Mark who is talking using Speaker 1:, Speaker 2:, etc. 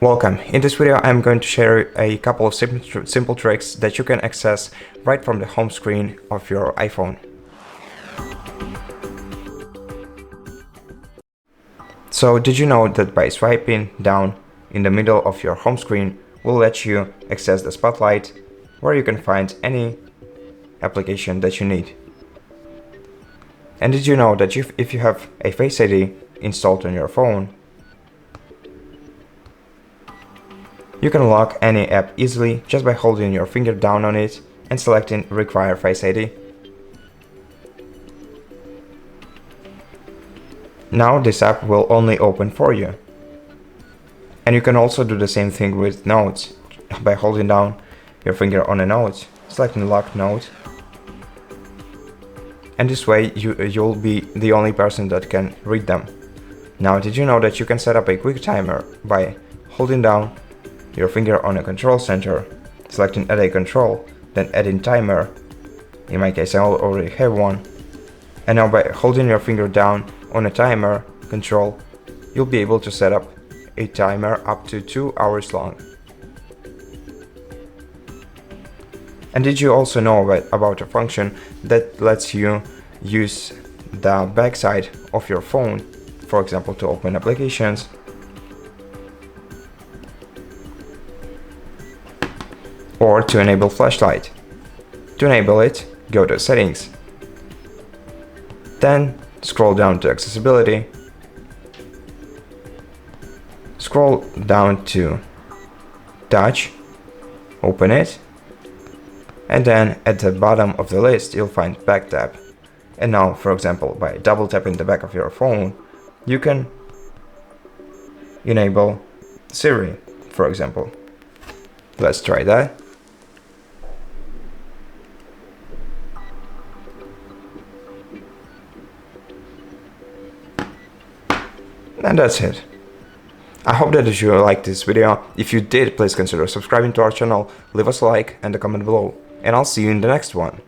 Speaker 1: Welcome. In this video I'm going to share a couple of simple tricks that you can access right from the home screen of your iPhone. So did you know that by swiping down in the middle of your home screen will let you access the spotlight where you can find any application that you need? And did you know that if you have a Face ID installed on your phone, you can lock any app easily just by holding your finger down on it and selecting Require Face ID. Now this app will only open for you. And you can also do the same thing with notes by holding down your finger on a note, selecting Lock Note. And this way you'll be the only person that can read them. Now did you know that you can set up a quick timer by holding down your finger on a control center, selecting Add a Control, then adding timer. In my case I already have one. And now by holding your finger down on a timer control, you'll be able to set up a timer up to 2 hours long. And did you also know about a function that lets you use the backside of your phone, for example, to open applications, or to enable flashlight? To enable it, go to Settings, then scroll down to Accessibility, scroll down to Touch, open it, and then at the bottom of the list you'll find Back Tap. And now, for example, by double tapping the back of your phone, you can enable Siri, for example. Let's try that. And that's it. I hope that you liked this video. If you did, please consider subscribing to our channel, leave us a like and a comment below, and I'll see you in the next one.